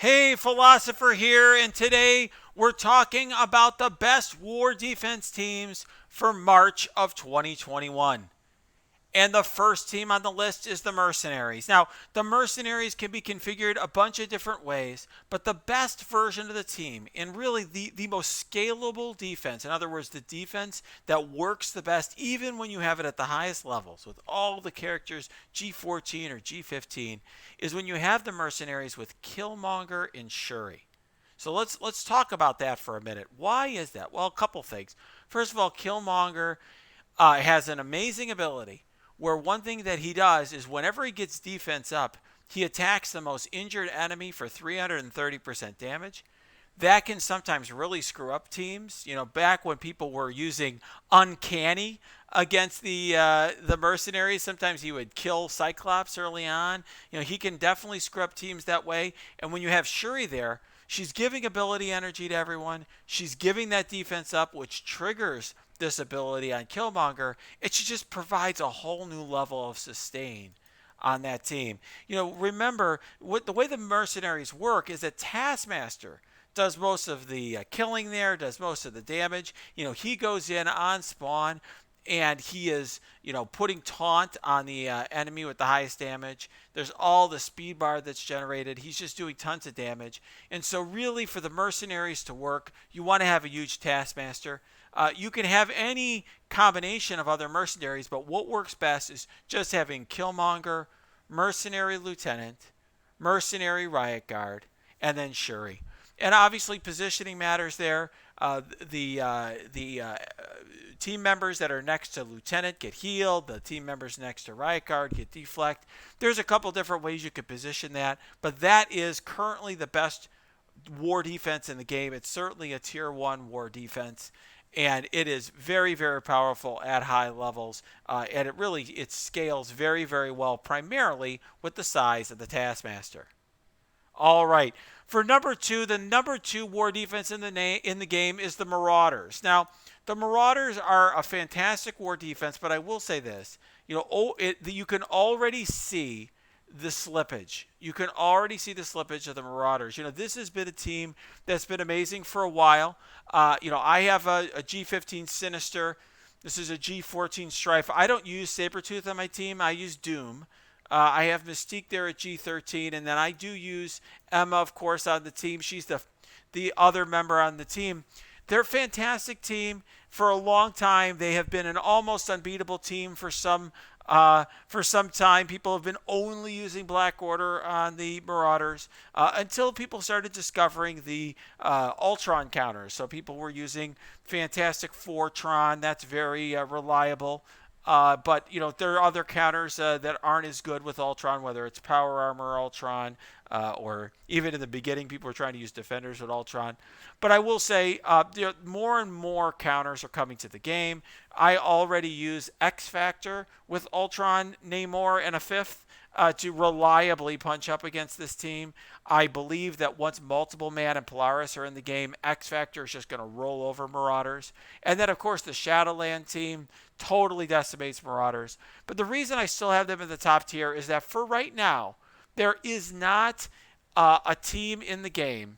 Hey, Philosopher here, and today we're talking about the best war defense teams for March of 2021. And the first team on the list is the Mercenaries. Now, the Mercenaries can be configured a bunch of different ways, but the best version of the team, and really the most scalable defense, in other words, the defense that works the best even when you have it at the highest levels with all the characters G14 or G15, is when you have the Mercenaries with Killmonger and Shuri. So let's talk about that for a minute. Why is that? Well, a couple things. First of all, Killmonger has an amazing ability where one thing that he does is whenever he gets defense up, he attacks the most injured enemy for 330% damage. That can sometimes really screw up teams. You know, back when people were using uncanny against the mercenaries, sometimes he would kill Cyclops early on. You know, he can definitely screw up teams that way. And when you have Shuri there, she's giving ability energy to everyone. She's giving that defense up, which triggers this ability on Killmonger. It just provides a whole new level of sustain on that team. You know, remember what the way the mercenaries work is that Taskmaster does most of the killing there, does most of the damage. You know, he goes in on spawn and he is, you know, putting taunt on the enemy with the highest damage. There's all the speed bar that's generated. He's just doing tons of damage. And so really for the mercenaries to work, you want to have a huge Taskmaster. You can have any combination of other mercenaries, but what works best is just having Killmonger, Mercenary Lieutenant, Mercenary Riot Guard, and then Shuri. And obviously positioning matters there. The team members that are next to Lieutenant get healed. The team members next to Riot Guard get deflect. There's a couple different ways you could position that, but that is currently the best war defense in the game. It's certainly a tier 1 war defense, and it is very, very powerful at high levels, and it scales very, very well, primarily with the size of the Taskmaster. All right. For number 2, the number 2 war defense in the game is the Marauders. Now, the Marauders are a fantastic war defense, but I will say this: you can already see the slippage. You can already see the slippage of the Marauders. You know, this has been a team that's been amazing for a while. I have a G15 Sinister. This is a G14 Strife. I don't use Sabretooth on my team. I use Doom. I have Mystique there at G13, and then I do use Emma, of course, on the team. She's the other member on the team. They're a fantastic team. For a long time, they have been an almost unbeatable team for some time. People have been only using Black Order on the Marauders until people started discovering the Ultron counters. So people were using Fantastic Fortron. That's very reliable. But, you know, there are other counters that aren't as good with Ultron, whether it's Power Armor Ultron, or even in the beginning, people were trying to use Defenders with Ultron. But I will say, more and more counters are coming to the game. I already use X Factor with Ultron, Namor, and a fifth to reliably punch up against this team. I believe that once Multiple Man and Polaris are in the game, X Factor is just going to roll over Marauders. And then, of course, the Shadowland team totally decimates Marauders. But the reason I still have them in the top tier is that for right now, there is not a team in the game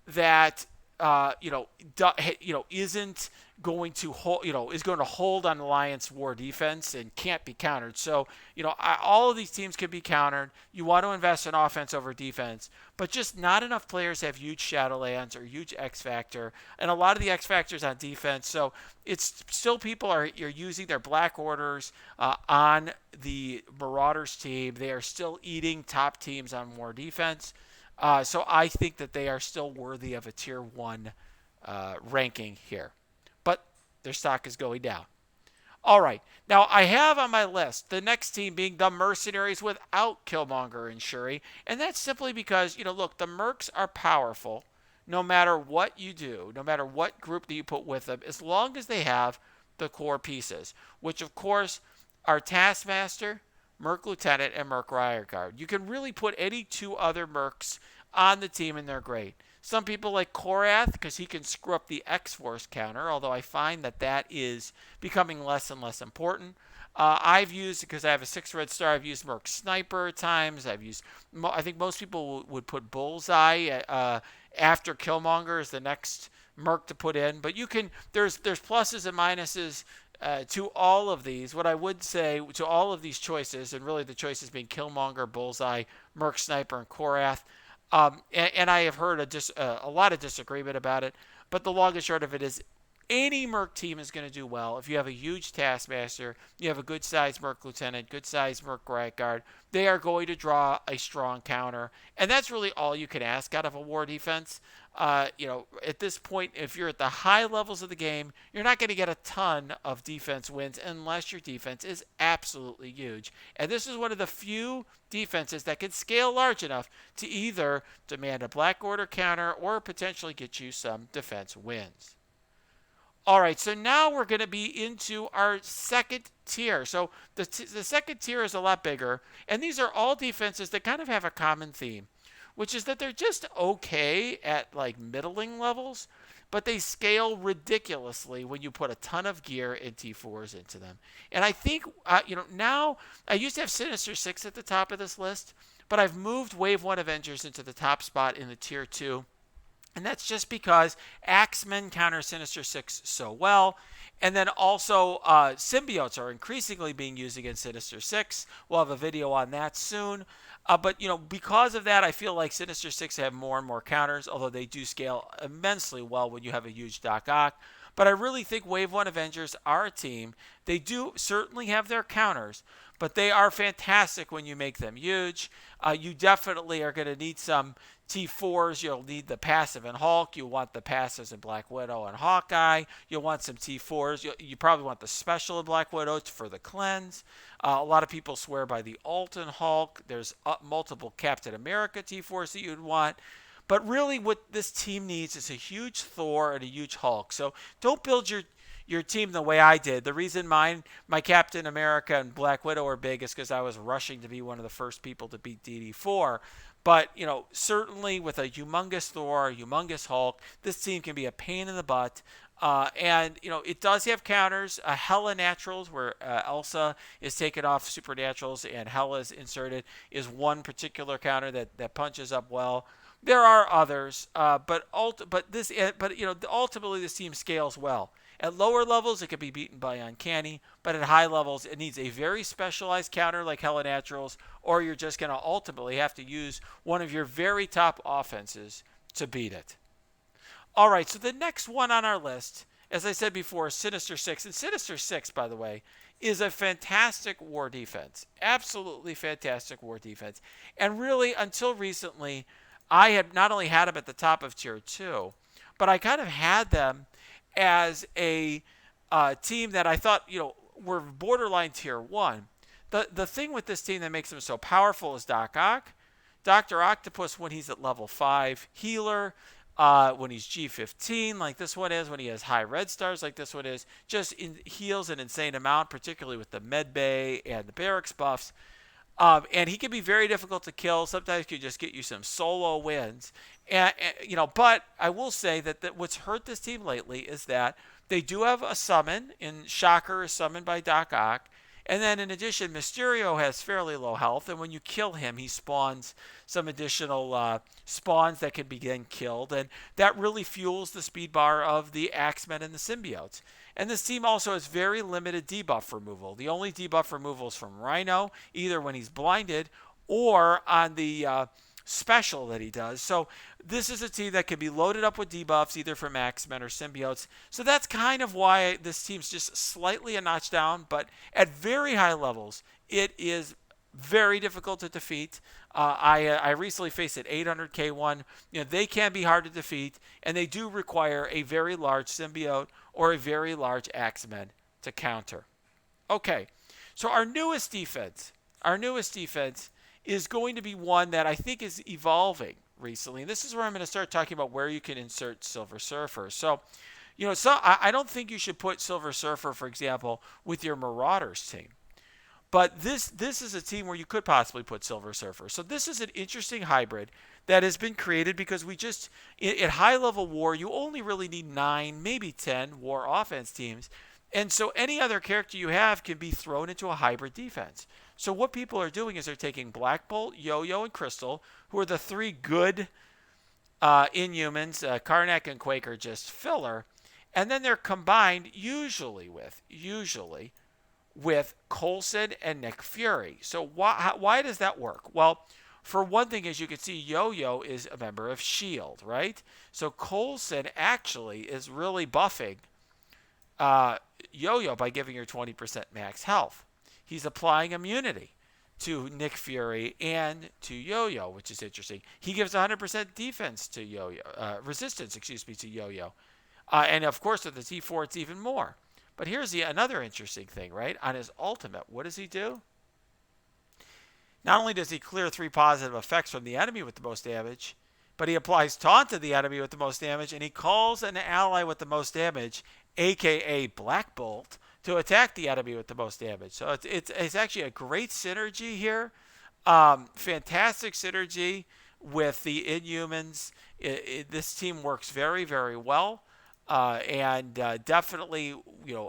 that isn't going to hold, is going to hold on Alliance war defense and can't be countered. So, all of these teams can be countered. You want to invest in offense over defense, but just not enough players have huge Shadowlands or huge X Factor, and a lot of the X Factors on defense. So it's still people are using their Black Orders on the Marauders team. They are still eating top teams on war defense. So I think that they are still worthy of a tier 1 ranking here. But their stock is going down. All right. Now, I have on my list the next team being the Mercenaries without Killmonger and Shuri. And that's simply because, look, the Mercs are powerful no matter what you do, no matter what group that you put with them, as long as they have the core pieces, which, of course, are Taskmaster, Merc Lieutenant, and Merc Riot Guard. You can really put any 2 other Mercs on the team, and they're great. Some people like Korath because he can screw up the X-Force counter, although I find that is becoming less and less important. I've used, because I have a 6 red star, I've used Merc Sniper at times. I think most people would put Bullseye after Killmonger is the next Merc to put in. But there's pluses and minuses to all of these. What I would say to all of these choices, and really the choices being Killmonger, Bullseye, Merc Sniper, and Korath, and I have heard a lot of disagreement about it, but the long and short of it is any Merc team is going to do well if you have a huge Taskmaster, you have a good-sized Merc Lieutenant, good-sized Merc Right Guard. They are going to draw a strong counter, and that's really all you can ask out of a war defense. At this point, if you're at the high levels of the game, you're not going to get a ton of defense wins unless your defense is absolutely huge. And this is one of the few defenses that can scale large enough to either demand a Black Order counter or potentially get you some defense wins. All right, so now we're going to be into our second tier. So the second tier is a lot bigger, and these are all defenses that kind of have a common theme, which is that they're just okay at like middling levels, but they scale ridiculously when you put a ton of gear and T4s into them. And I think, now I used to have Sinister 6 at the top of this list, but I've moved Wave 1 Avengers into the top spot in the tier 2. And that's just because Xmen counter Sinister 6 so well. And then also symbiotes are increasingly being used against Sinister 6. We'll have a video on that soon. But because of that, I feel like Sinister 6 have more and more counters, although they do scale immensely well when you have a huge Doc Ock. But I really think Wave 1 Avengers are a team. They do certainly have their counters, but they are fantastic when you make them huge. You definitely are going to need some T4s. You'll need the passive in Hulk. You'll want the passives in Black Widow and Hawkeye. You'll want some T4s. You probably want the special in Black Widow for the cleanse. A lot of people swear by the alt in Hulk. There's multiple Captain America T4s that you'd want. But really what this team needs is a huge Thor and a huge Hulk. So don't build your team the way I did. The reason my Captain America and Black Widow are big is because I was rushing to be one of the first people to beat DD4. But, certainly with a humongous Thor, a humongous Hulk, this team can be a pain in the butt. And it does have counters. Hela Naturals, where Elsa is taken off Supernaturals and Hela's inserted, is one particular counter that punches up well. There are others, but ultimately this team scales well. At lower levels, it can be beaten by Uncanny, but at high levels, it needs a very specialized counter like Hela Naturals, or you're just going to ultimately have to use one of your very top offenses to beat it. All right, so the next one on our list, as I said before, is Sinister 6. And Sinister 6, by the way, is a fantastic war defense. Absolutely fantastic war defense. And really, until recently, I had not only had them at the top of Tier 2, but I kind of had them as a team that I thought, were borderline Tier 1. The thing with this team that makes them so powerful is Doc Ock. Dr. Octopus when he's at level 5. Healer when he's G15 like this one is. When he has high red stars like this one is. Just heals an insane amount, particularly with the Med Bay and the Barracks buffs. And he can be very difficult to kill. Sometimes he can just get you some solo wins. But I will say that what's hurt this team lately is that they do have a summon, and Shocker is summoned by Doc Ock. And then in addition, Mysterio has fairly low health, and when you kill him, he spawns some additional spawns that can be then killed, and that really fuels the speed bar of the Xmen and the symbiotes. And this team also has very limited debuff removal. The only debuff removal is from Rhino, either when he's blinded or on the special that he does. So this is a team that can be loaded up with debuffs either from Xmen or symbiotes. So that's kind of why this team's just slightly a notch down, but at very high levels, it is very difficult to defeat. I recently faced an 800k1. They can be hard to defeat, and they do require a very large symbiote or a very large Xmen to counter. Okay, so our newest defense is going to be one that I think is evolving recently. And this is where I'm going to start talking about where you can insert Silver Surfer. So, I don't think you should put Silver Surfer, for example, with your Marauders team. But this is a team where you could possibly put Silver Surfer. So this is an interesting hybrid that has been created because at high-level war, you only really need 9, maybe 10 war offense teams And so any other character you have can be thrown into a hybrid defense. So what people are doing is they're taking Black Bolt, Yo-Yo, and Crystal, who are the three good Inhumans. Karnak and Quake are just filler. And then they're combined usually with Coulson and Nick Fury. So why does that work? Well, for one thing, as you can see, Yo-Yo is a member of S.H.I.E.L.D., right? So Coulson actually is really buffing uh, Yo-Yo by giving her 20% max health. He's applying immunity to Nick Fury and to Yo-Yo, which is interesting. He gives 100% defense to Yo-Yo, resistance, to Yo-Yo. And of course, with the T4, it's even more. But here's another interesting thing, right? On his ultimate, what does he do? Not only does he clear 3 positive effects from the enemy with the most damage, but he applies taunt to the enemy with the most damage, and he calls an ally with the most damage, aka Black Bolt, to attack the enemy with the most damage. So it's actually a great synergy here. Fantastic synergy with the Inhumans. This team works very, very well. And definitely,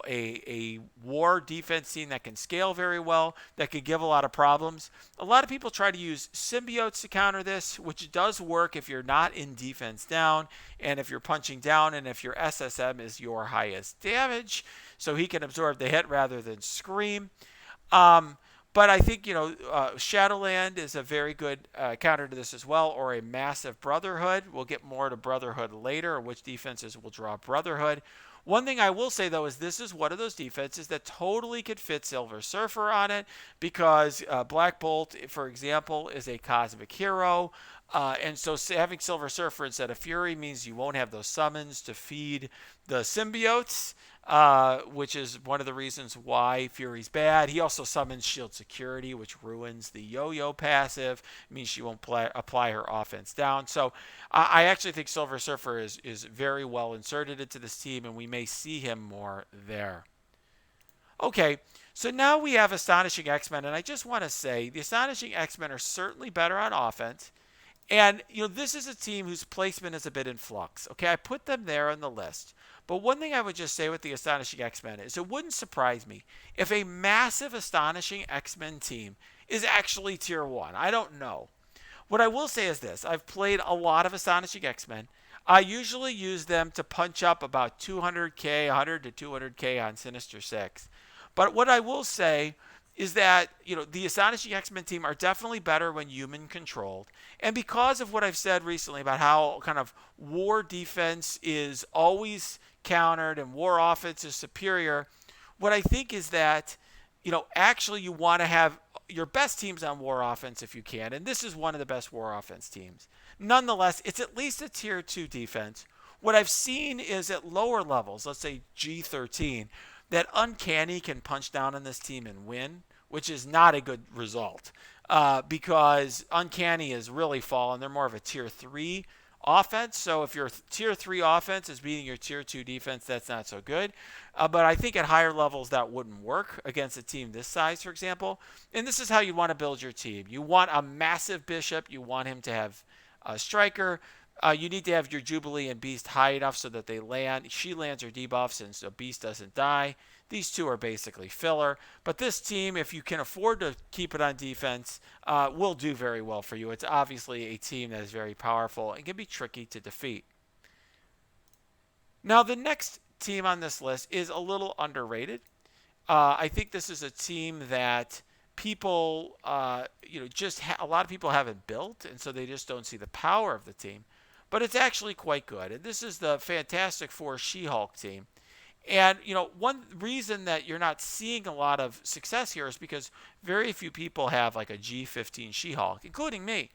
a war defense team that can scale very well, that can give a lot of problems. A lot of people try to use symbiotes to counter this, which does work if you're not in defense down, and if you're punching down, and if your SSM is your highest damage, so he can absorb the hit rather than scream. But I think, Shadowland is a very good counter to this as well, or a massive Brotherhood. We'll get more to Brotherhood later, or which defenses will draw Brotherhood. One thing I will say, though, is this is one of those defenses that totally could fit Silver Surfer on it, because Black Bolt, for example, is a cosmic hero. And so having Silver Surfer instead of Fury means you won't have those summons to feed the symbiotes, which is one of the reasons why Fury's bad. He also summons Shield Security, which ruins the Yo-Yo passive. It means she won't apply her offense down. So I actually think Silver Surfer is very well inserted into this team, and we may see him more there. Okay, so now we have Astonishing X-Men, and I just want to say the Astonishing X-Men are certainly better on offense. And, this is a team whose placement is a bit in flux. Okay, I put them there on the list. But one thing I would just say with the Astonishing X-Men is it wouldn't surprise me if a massive Astonishing X-Men team is actually tier 1. I don't know. What I will say is this. I've played a lot of Astonishing X-Men. I usually use them to punch up about 200k, 100 to 200k on Sinister 6. But what I will say is that, the Astonishing X-Men team are definitely better when human controlled. And because of what I've said recently about how kind of war defense is always countered and war offense is superior, what I think is that, actually you want to have your best teams on war offense if you can. And this is one of the best war offense teams. Nonetheless, it's at least a tier 2 defense. What I've seen is at lower levels, let's say G13, that Uncanny can punch down on this team and win, which is not a good result, because Uncanny has really fallen. They're more of a tier 3 offense. So if your tier 3 offense is beating your tier 2 defense, that's not so good. But I think at higher levels that wouldn't work against a team this size, for example. And this is how you want to build your team. You want a massive Bishop. You want him to have a striker. You need to have your Jubilee and Beast high enough so that they land. She lands her debuffs and so Beast doesn't die. These two are basically filler. But this team, if you can afford to keep it on defense, will do very well for you. It's obviously a team that is very powerful and can be tricky to defeat. Now, the next team on this list is a little underrated. I think this is a team that people, a lot of people haven't built, and so they just don't see the power of the team. But it's actually quite good. And this is the Fantastic Four SheHulk team. And, one reason that you're not seeing a lot of success here is because very few people have like a G15 SheHulk, including me.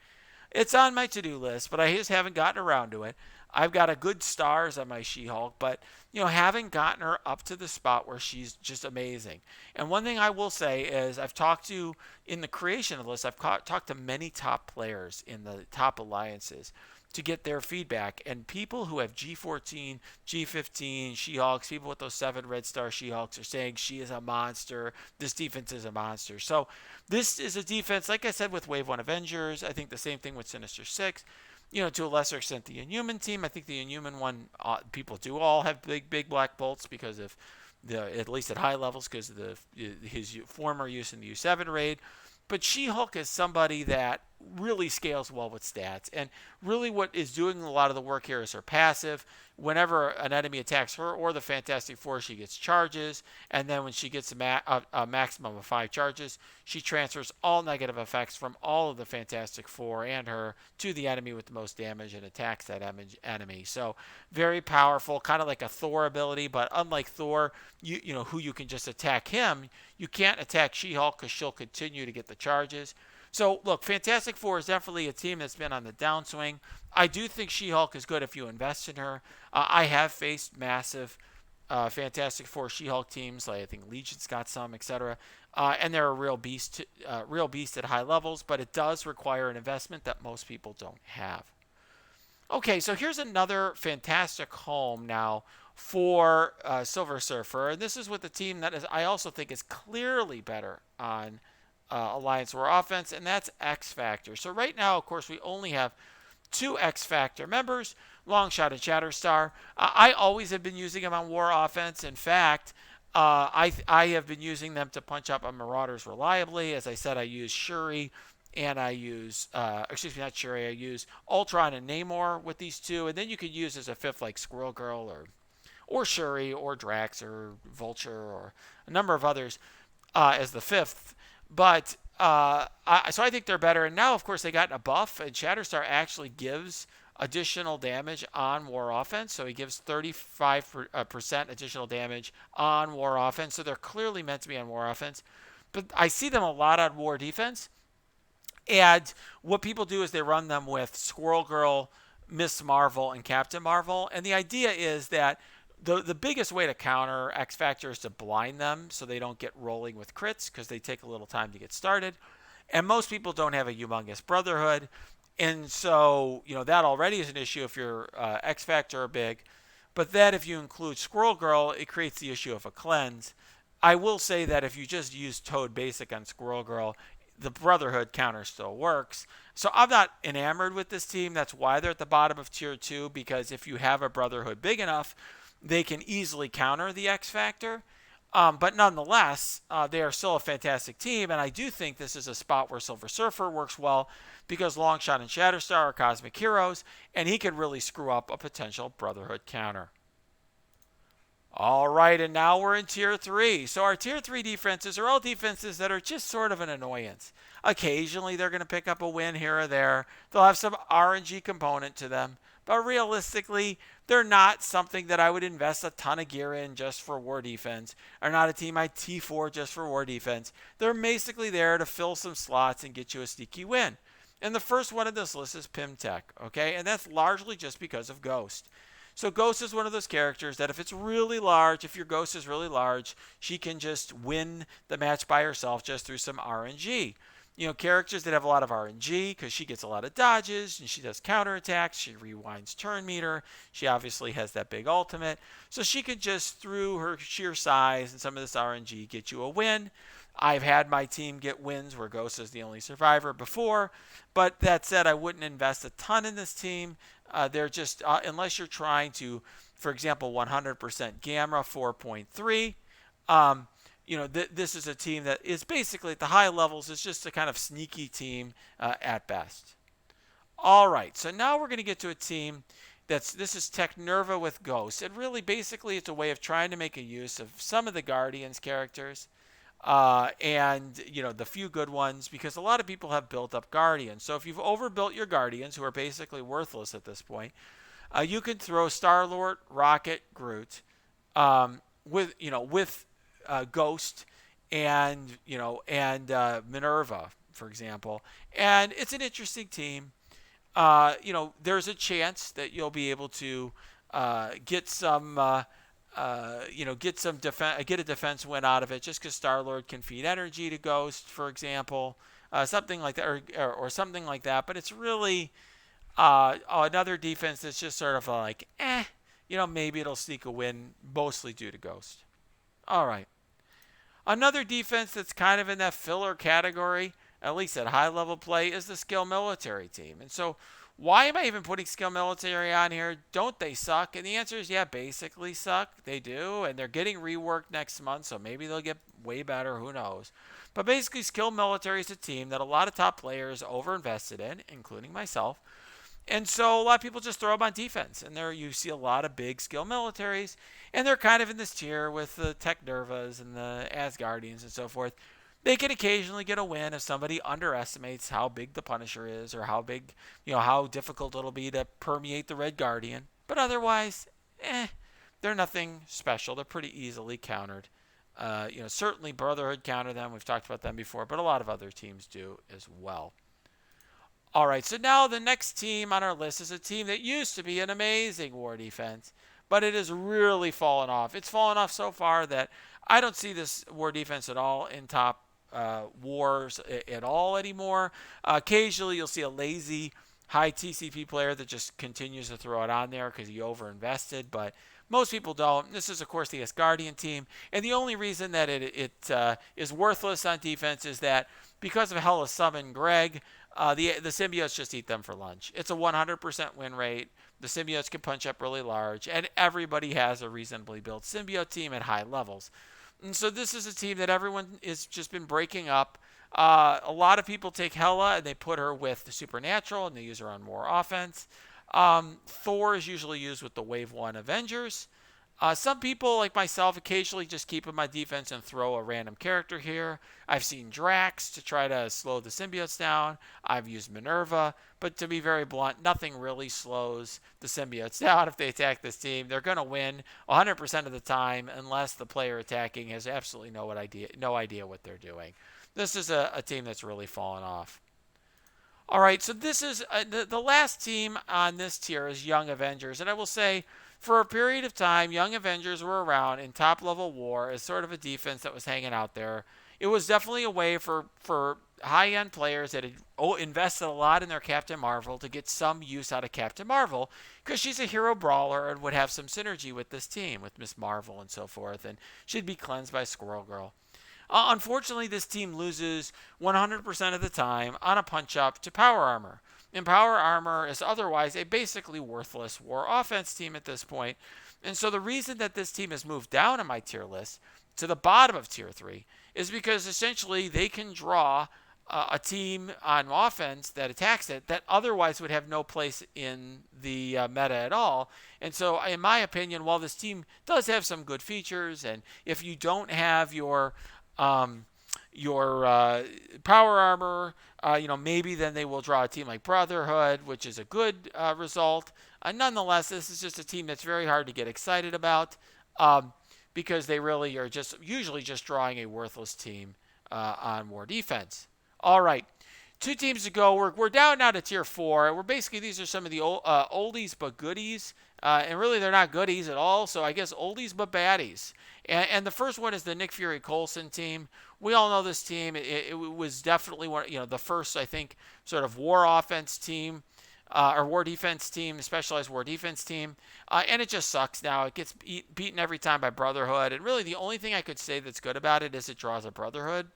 It's on my to-do list, but I just haven't gotten around to it. I've got a good stars on my SheHulk, but, haven't gotten her up to the spot where she's just amazing. And one thing I will say is I've talked to, in the creation of the list, I've talked to many top players in the top alliances to get their feedback. And people who have G14, G15 SheHulks, people with those 7 red star SheHulks are saying she is a monster. This defense is a monster. So this is a defense, like I said, with Wave 1 Avengers. I think the same thing with Sinister 6. To a lesser extent, the Inhuman team. I think the Inhuman one, people do all have big black bolts because of at least at high levels because of his former use in the U7 raid. But She-Hulk is somebody that really scales well with stats. And really what is doing a lot of the work here is her passive. Whenever an enemy attacks her or the Fantastic Four, she gets charges. And then when she gets a maximum of 5 charges, she transfers all negative effects from all of the Fantastic Four and her to the enemy with the most damage and attacks that enemy. So very powerful, kind of like a Thor ability. But unlike Thor, you know who you can just attack him, you can't attack She-Hulk because she'll continue to get the charges. So, look, Fantastic Four is definitely a team that's been on the downswing. I do think She-Hulk is good if you invest in her. I have faced massive Fantastic Four She-Hulk teams, like I think Legion's got some, etc. And they're a real beast at high levels, but it does require an investment that most people don't have. Okay, so here's another fantastic home now for Silver Surfer. And this is with a team that is, I also think is clearly better on Alliance War offense, and that's X Factor. So right now, of course, we only have 2 X Factor members, Longshot and Shatterstar. I always have been using them on War offense. In fact, I have been using them to punch up on Marauders reliably. As I said, I use Shuri and I use, excuse me, not Shuri, I use Ultron and Namor with these 2. And then you could use as a 5th like Squirrel Girl or Shuri or Drax or Vulture or a number of others as the 5th. But so I think they're better. And now, of course, they got a buff, and Shatterstar actually gives additional damage on War offense. So he gives 35% additional damage on War offense. So they're clearly meant to be on War offense. But I see them a lot on War defense. And what people do is they run them with Squirrel Girl, Miss Marvel, and Captain Marvel. And the idea is that the biggest way to counter X Factor is to blind them so they don't get rolling with crits because they take a little time to get started. And most people don't have a humongous Brotherhood. And so, you know, that already is an issue if your X Factor are big. But then if you include Squirrel Girl, it creates the issue of a cleanse. I will say that if you just use Toad Basic on Squirrel Girl, the Brotherhood counter still works. So I'm not enamored with this team. That's why they're at the bottom of Tier 2, because if you have a Brotherhood big enough, they can easily counter the X Factor. But nonetheless, they are still a fantastic team, and I do think this is a spot where Silver Surfer works well because Longshot and Shatterstar are cosmic heroes, and he could really screw up a potential Brotherhood counter. All right, and now we're in Tier 3. So our Tier 3 defenses are all defenses that are just sort of an annoyance. Occasionally, they're going to pick up a win here or there. They'll have some RNG component to them. But realistically, they're not something that I would invest a ton of gear in just for War defense. Or not a team I T4 just for War defense. They're basically there to fill some slots and get you a sneaky win. And the first one of this list is Pimtech, okay? And that's largely just because of Ghost. So Ghost is one of those characters that if it's really large, if your Ghost is really large, she can just win the match by herself just through some RNG. You know, characters that have a lot of RNG because she gets a lot of dodges and she does counterattacks. She rewinds turn meter. She obviously has that big ultimate. So she can just, through her sheer size and some of this RNG, get you a win. I've had my team get wins where Ghost is the only survivor before. But that said, I wouldn't invest a ton in this team. They're just, unless you're trying to, for example, 100% Gamma 4.3. You know, this is a team that is basically at the high levels. It's just a kind of sneaky team at best. All right, so now we're going to get to a team this is Technerva with Ghost. And really, basically, it's a way of trying to make a use of some of the Guardians characters and, you know, the few good ones, because a lot of people have built up Guardians. So if you've overbuilt your Guardians, who are basically worthless at this point, you can throw Star-Lord, Rocket, Groot with Ghost and Minerva, for example, and it's an interesting team. There's a chance that you'll be able to get a defense win out of it, just because Star-Lord can feed energy to Ghost, for example, something like that, or something like that. But it's really another defense that's just sort of like, maybe it'll sneak a win, mostly due to Ghost. All right. Another defense that's kind of in that filler category at least at high level play, is the skill military team. And so why am I even putting skill military on here? Don't they suck? And the answer is yeah, basically suck. They do, and they're getting reworked next month, so maybe they'll get way better. Who knows? But basically, skill military is a team that a lot of top players overinvested in, including myself. And so a lot of people just throw them on defense. And there you see a lot of big skill militaries. And they're kind of in this tier with the Tech Nervas and the Asgardians and so forth. They can occasionally get a win if somebody underestimates how big the Punisher is or how big, how difficult it'll be to permeate the Red Guardian. But otherwise, they're nothing special. They're pretty easily countered. Certainly Brotherhood counter them. We've talked about them before, but a lot of other teams do as well. All right, so now the next team on our list is a team that used to be an amazing war defense, but it has really fallen off. It's fallen off so far that I don't see this war defense at all in top wars at all anymore. Occasionally, you'll see a lazy high TCP player that just continues to throw it on there because he overinvested, but most people don't. This is, of course, the Asgardian team, and the only reason that it is worthless on defense is that because of Hella Summon Greg, the symbiotes just eat them for lunch. It's a 100% win rate. The symbiotes can punch up really large, and everybody has a reasonably built symbiote team at high levels. And so this is a team that everyone has just been breaking up. A lot of people take Hela and they put her with the Supernatural, and they use her on more offense. Thor is usually used with the Wave 1 Avengers. Some people, like myself, occasionally just keep him on defense and throw a random character here. I've seen Drax to try to slow the symbiotes down. I've used Minerva. But to be very blunt, nothing really slows the symbiotes down if they attack this team. They're going to win 100% of the time unless the player attacking has absolutely no idea what they're doing. This is a team that's really fallen off. All right, so this is the last team on this tier is Young Avengers. And I will say, for a period of time, Young Avengers were around in top-level war as sort of a defense that was hanging out there. It was definitely a way for high-end players that had invested a lot in their Captain Marvel to get some use out of Captain Marvel because she's a hero brawler and would have some synergy with this team, with Miss Marvel and so forth, and she'd be cleansed by Squirrel Girl. Unfortunately, this team loses 100% of the time on a punch-up to Power Armor. And Power Armor is otherwise a basically worthless war offense team at this point. And so the reason that this team has moved down on my tier list to the bottom of tier 3 is because essentially they can draw a team on offense that attacks it that otherwise would have no place in the meta at all. And so in my opinion, while this team does have some good features, and if you don't have your power armor, maybe then they will draw a team like Brotherhood, which is a good result. Nonetheless, this is just a team that's very hard to get excited about because they really are usually just drawing a worthless team on war defense. All right, 2 teams to go. We're down now to tier 4. These are some of the oldies but goodies. And really, they're not goodies at all. So I guess oldies but baddies. And the first one is the Nick Fury Coulson team. We all know this team. It was definitely the first, I think, sort of war offense team or war defense team, specialized war defense team. And it just sucks now. It gets beaten every time by Brotherhood. And really, the only thing I could say that's good about it is it draws a Brotherhood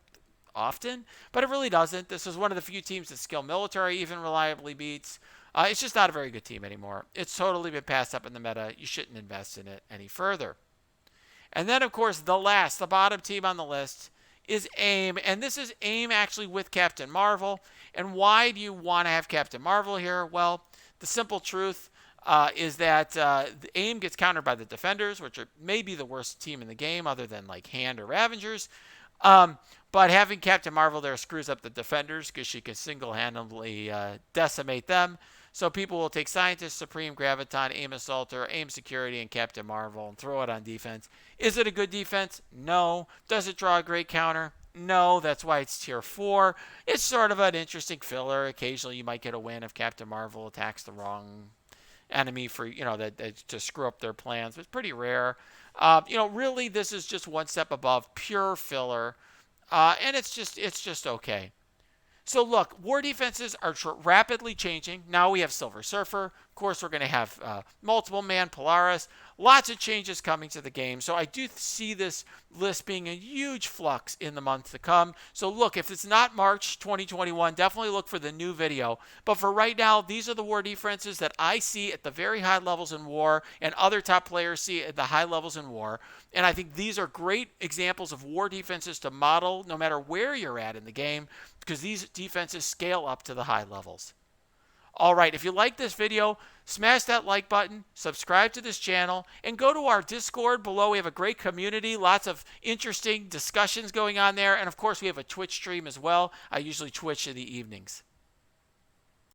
often, but it really doesn't. This is one of the few teams that Skill Military even reliably beats. It's just not a very good team anymore. It's totally been passed up in the meta. You shouldn't invest in it any further. And then, of course, the bottom team on the list is AIM. And this is AIM actually with Captain Marvel. And why do you want to have Captain Marvel here? Well, the simple truth is that the AIM gets countered by the Defenders, which are maybe the worst team in the game other than like Hand or Ravengers. But having Captain Marvel there screws up the Defenders because she can single-handedly decimate them. So people will take Scientist, Supreme, Graviton, AIM Assaulter, AIM Security, and Captain Marvel and throw it on defense. Is it a good defense? No. Does it draw a great counter? No. That's why it's tier 4. It's sort of an interesting filler. Occasionally you might get a win if Captain Marvel attacks the wrong enemy for, to screw up their plans. It's pretty rare. Really this is just one step above pure filler. And it's just okay. So look, war defenses are rapidly changing. Now we have Silver Surfer. Of course, we're going to have multiple man Polaris. Lots of changes coming to the game. So I do see this list being a huge flux in the months to come. So look, if it's not March 2021, definitely look for the new video. But for right now, these are the war defenses that I see at the very high levels in war and other top players see at the high levels in war. And I think these are great examples of war defenses to model no matter where you're at in the game, because these defenses scale up to the high levels. All right, if you like this video, smash that like button, subscribe to this channel, and go to our Discord below. We have a great community, lots of interesting discussions going on there. And of course, we have a Twitch stream as well. I usually Twitch in the evenings.